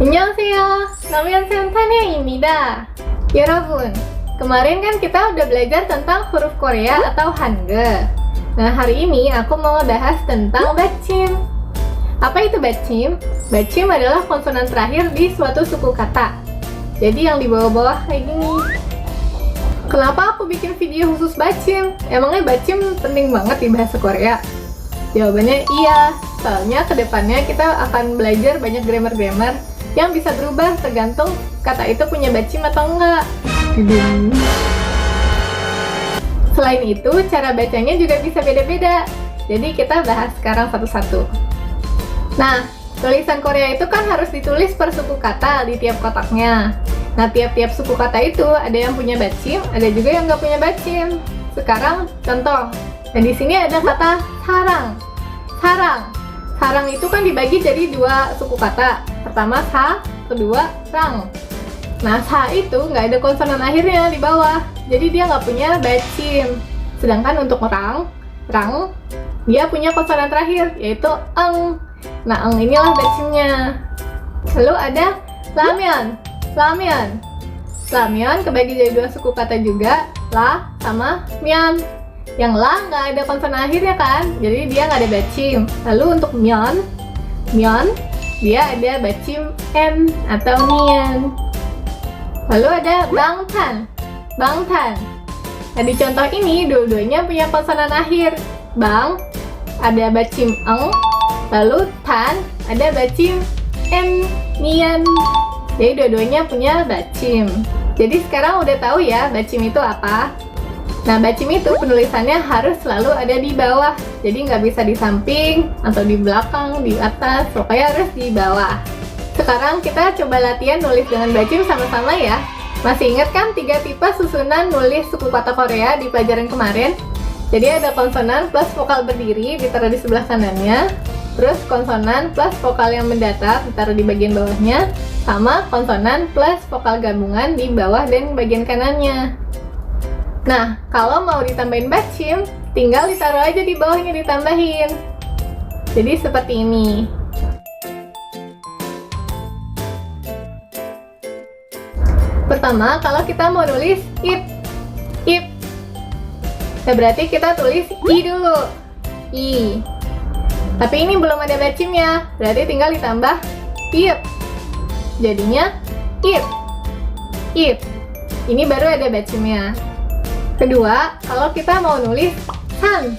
안녕하세요. 남현sen Tane입니다. 여러분, kemarin kan kita udah belajar tentang huruf Korea atau Hangul. Nah, hari ini aku mau bahas tentang 받침. Apa itu 받침? 받침 adalah konsonan terakhir di suatu suku kata. Jadi yang di bawah-bawah kayak gini. Kenapa aku bikin video khusus 받침? Emangnya 받침 penting banget di bahasa Korea? Jawabannya iya, soalnya kedepannya kita akan belajar banyak grammar-grammar yang bisa berubah tergantung kata itu punya 받침 atau enggak. Selain itu, cara bacanya juga bisa beda-beda. Jadi kita bahas sekarang satu-satu. Nah, tulisan Korea itu kan harus ditulis per suku kata di tiap kotaknya. Nah, tiap-tiap suku kata itu ada yang punya 받침, ada juga yang nggak punya 받침. Sekarang contoh. Nah, di sini ada kata sarang. Sarang. Sarang itu kan dibagi jadi dua suku kata. Pertama sa, kedua rang. Nah, sa itu nggak ada konsonan akhirnya di bawah. Jadi dia nggak punya 받침. Sedangkan untuk rang, dia punya konsonan terakhir, yaitu eng. Nah, eng inilah 받침nya. Lalu ada ramyeon. Ramyeon kebagi jadi dua suku kata juga, la sama myeon. Yang la nggak ada konsonan akhirnya kan, jadi dia nggak ada 받침. Lalu untuk myeon, dia ada 받침 n atau nien. Lalu ada bangtan. Nah, di contoh ini dua-duanya punya konsonan akhir. Bang ada 받침 eng, lalu tan ada 받침 n, nien. Jadi dua-duanya punya 받침. Jadi sekarang udah tahu ya 받침 itu apa? Nah, 받침 itu penulisannya harus selalu ada di bawah. Jadi nggak bisa di samping, atau di belakang, di atas, pokoknya harus di bawah. Sekarang kita coba latihan nulis dengan 받침 sama-sama ya. Masih ingat kan 3 tipe susunan nulis suku kata Korea di pelajaran kemarin? Jadi ada konsonan plus vokal berdiri ditaruh di sebelah kanannya, terus konsonan plus vokal yang mendatar ditaruh di bagian bawahnya, sama konsonan plus vokal gabungan di bawah dan bagian kanannya. Nah, kalau mau ditambahin 받침, tinggal ditaruh aja di bawahnya ditambahin. Jadi seperti ini. Pertama, kalau kita mau nulis ip. Nah, berarti kita tulis i dulu. I. Tapi ini belum ada 받침nya, berarti tinggal ditambah ip. Jadinya ip. Ini baru ada 받침nya. Kedua, kalau kita mau nulis san.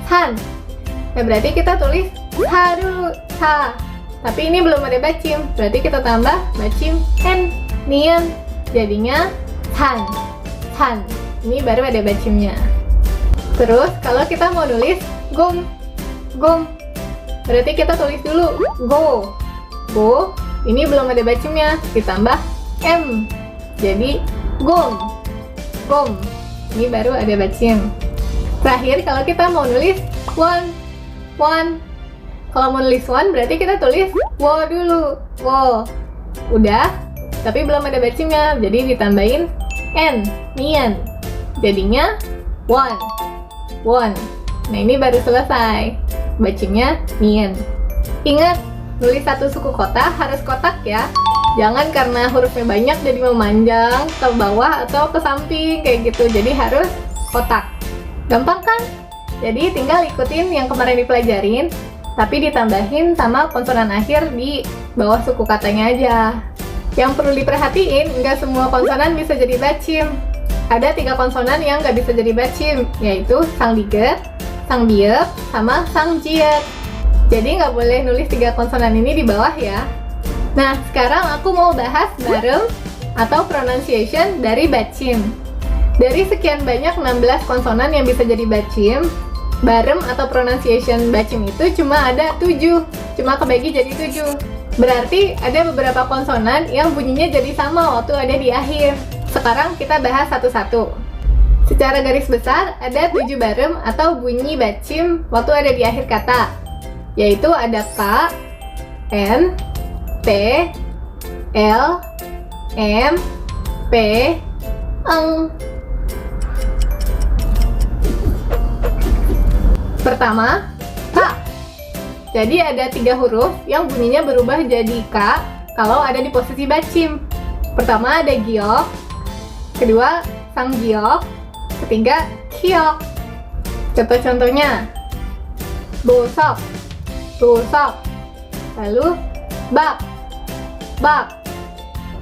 Nah, berarti kita tulis sa dulu, sa. Tapi ini belum ada 받침, berarti kita tambah 받침 n, nien. Jadinya san. Ini baru ada 받침nya. Terus, kalau kita mau nulis gom. Berarti kita tulis dulu go. Ini belum ada 받침nya, ditambah m. Jadi gom. Ini baru ada 받침. Terakhir, kalau kita mau nulis won. Kalau mau nulis won, berarti kita tulis wo dulu. Wo. Udah, tapi belum ada 받침nya, jadi ditambahin n, nien. Jadinya won. Nah, ini baru selesai. 받침nya nien. Ingat, nulis satu suku kota harus kotak ya. Jangan karena hurufnya banyak jadi memanjang ke bawah atau ke samping kayak gitu. Jadi harus kotak. Gampang kan? Jadi tinggal ikutin yang kemarin dipelajarin, tapi ditambahin sama konsonan akhir di bawah suku katanya aja. Yang perlu diperhatiin, nggak semua konsonan bisa jadi 받침. Ada 3 konsonan yang nggak bisa jadi 받침, yaitu 상디귿, 상비읍, sama 상지읒. Jadi nggak boleh nulis 3 konsonan ini di bawah ya. Nah, sekarang aku mau bahas barem atau pronunciation dari 받침. Dari sekian banyak 16 konsonan yang bisa jadi 받침, barem atau pronunciation 받침 itu cuma ada 7. Cuma kebagi jadi 7. Berarti ada beberapa konsonan yang bunyinya jadi sama waktu ada di akhir. Sekarang kita bahas satu-satu. Secara garis besar, ada 7 barem atau bunyi 받침 waktu ada di akhir kata. Yaitu ada K, N, P, L, M, P, eng. Pertama, K. Jadi ada 3 huruf yang bunyinya berubah jadi K kalau ada di posisi bacim. Pertama ada giok, kedua sanggiok, ketiga kiok. Contoh-contohnya bosok, bosok, lalu bak, bak,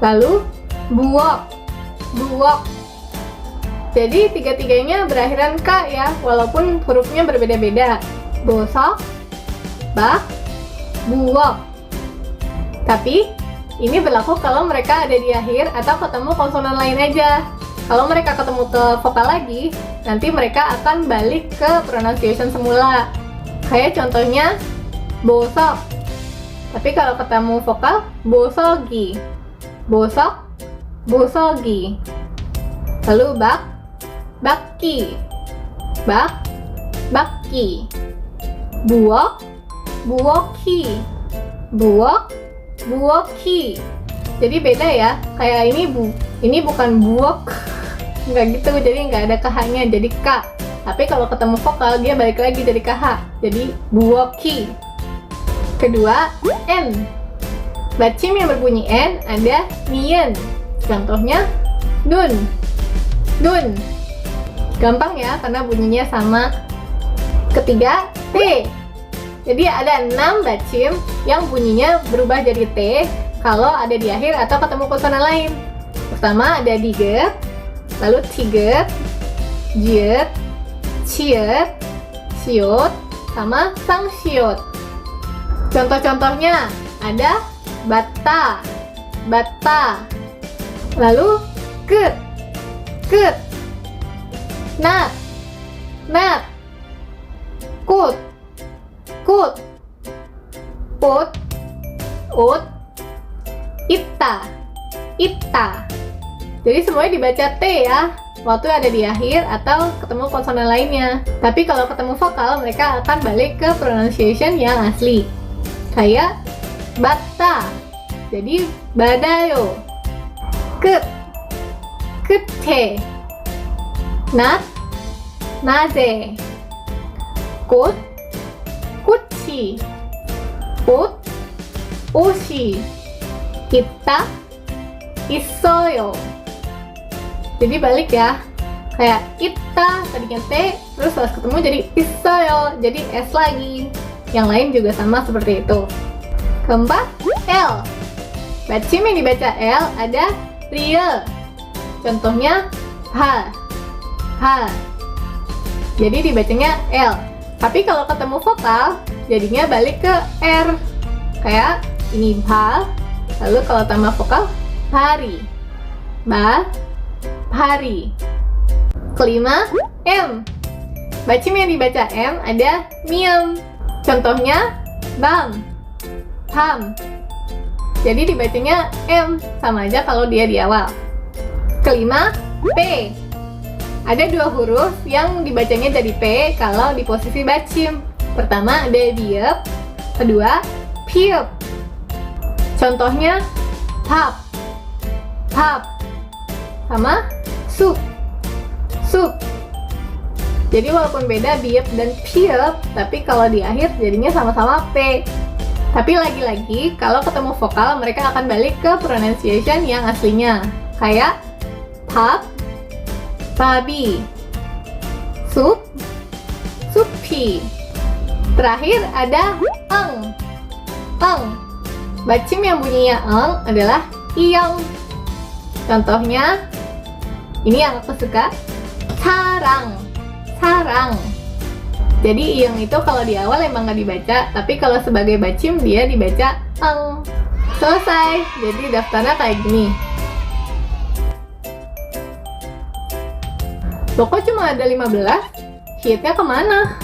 lalu buok, buok. Jadi tiga-tiganya berakhiran K ya, walaupun hurufnya berbeda-beda. Bosok, bak, buok. Tapi ini berlaku kalau mereka ada di akhir atau ketemu konsonan lain aja. Kalau mereka ketemu ke vokal lagi, nanti mereka akan balik ke pronunciation semula. Kayak contohnya bosok. Tapi kalau ketemu vokal bosogi, bosok, bosogi. Lalu bak, baki, bak, baki. Buok, buoki, buok, buoki. Jadi beda ya, kayak ini bukan buok, nggak gitu, jadi nggak ada KH-nya, jadi K. Tapi kalau ketemu vokal dia balik lagi jadi KH, jadi buoki. Kedua, N. Bacim yang berbunyi N ada nien. Contohnya dun, dun. Gampang ya, karena bunyinya sama. Ketiga, T. Jadi ada 6 bacim yang bunyinya berubah jadi T kalau ada di akhir atau ketemu konsonan lain. Pertama ada diget, lalu tiget, jiet, ciet, siot, sama sangsiot. Contoh-contohnya ada bata, bata, lalu ket, ket, nat, nat, kut, kut, put, ut, itta, itta. Jadi semuanya dibaca T ya, waktu ada di akhir atau ketemu konsonan lainnya. Tapi kalau ketemu vokal, mereka akan balik ke pronunciation yang asli. Kayak bata, jadi badayo. Ket, kete. Nat, naze. Kut, kuchi. Put, ushi. Itta, isoyo. Jadi balik ya, kayak itta tadinya T, terus pas ketemu jadi isoyo, jadi S lagi. Yang lain juga sama seperti itu. Keempat, L. Bacim yang dibaca L ada real. Contohnya ha, ha. Jadi dibacanya L. Tapi kalau ketemu vokal, jadinya balik ke R. Kayak ini ha, lalu kalau tambah vokal hari, ba, hari. Kelima, M. Bacim yang dibaca M ada miem. Contohnya bam, ham. Jadi dibacanya M, sama aja kalau dia di awal. Kelima, P. Ada 2 huruf yang dibacanya jadi P kalau di posisi bacim. Pertama ada biep, kedua piep. Contohnya tap, tap, sama sup, sup. Jadi walaupun beda biep dan piep, tapi kalau di akhir jadinya sama-sama P. Tapi lagi-lagi kalau ketemu vokal mereka akan balik ke pronunciation yang aslinya. Kayak tap, babi, sup, supi. Terakhir ada eng, eng. Bacim yang bunyinya eng adalah iong. Contohnya, ini yang aku suka, sarang, sarang. Jadi iong itu kalau di awal emang nggak dibaca, tapi kalau sebagai bacim dia dibaca eng. Selesai, jadi daftarnya kayak gini. Pokoknya cuma ada 15, hitnya kemana?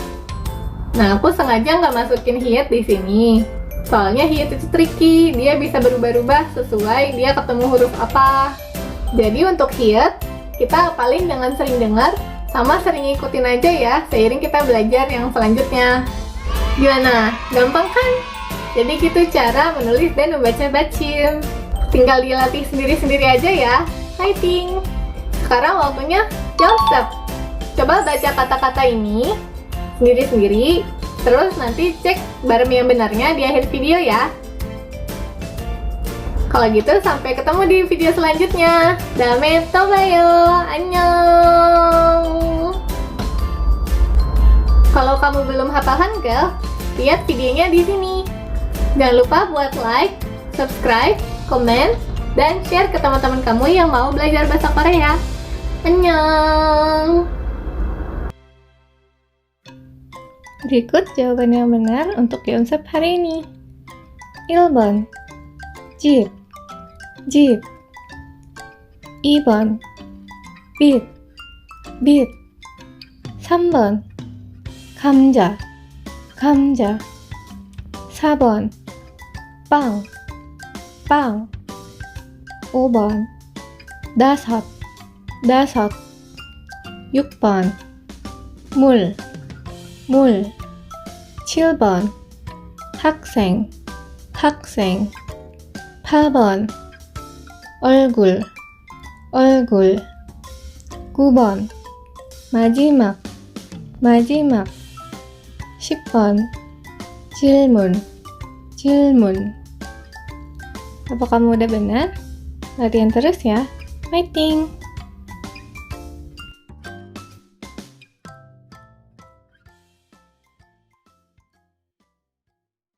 Nah, aku sengaja nggak masukin hit di sini. Soalnya hit itu tricky, dia bisa berubah-ubah sesuai dia ketemu huruf apa. Jadi untuk hit, kita hafalin dengan sering dengar, sama sering ikutin aja ya, seiring kita belajar yang selanjutnya. Gimana? Gampang kan? Jadi gitu cara menulis dan membaca bacim. Tinggal dilatih sendiri-sendiri aja ya. Fighting! Sekarang waktunya Joseph. Coba baca kata-kata ini sendiri-sendiri, terus nanti cek barem yang benarnya di akhir video ya. Kalau gitu sampai ketemu di video selanjutnya. Dame tobayo, annyeong. Kalau kamu belum hafal Hangul, lihat videonya di sini. Jangan lupa buat like, subscribe, komen, dan share ke teman-teman kamu yang mau belajar bahasa Korea. Annyeong. Berikut jawaban yang benar untuk konsep hari ini. 1번 집, 집 2번 빛, 빛 3번 감자, 감자 4번 빵, 빵 5번 다섯, 다섯 6번 물, 물 7번 학생, 학생 8번 얼굴, 얼굴 9번 마지막, 마지막 10번 질문, 질문. Apa kamu udah benar? Latihan terus ya. Fighting!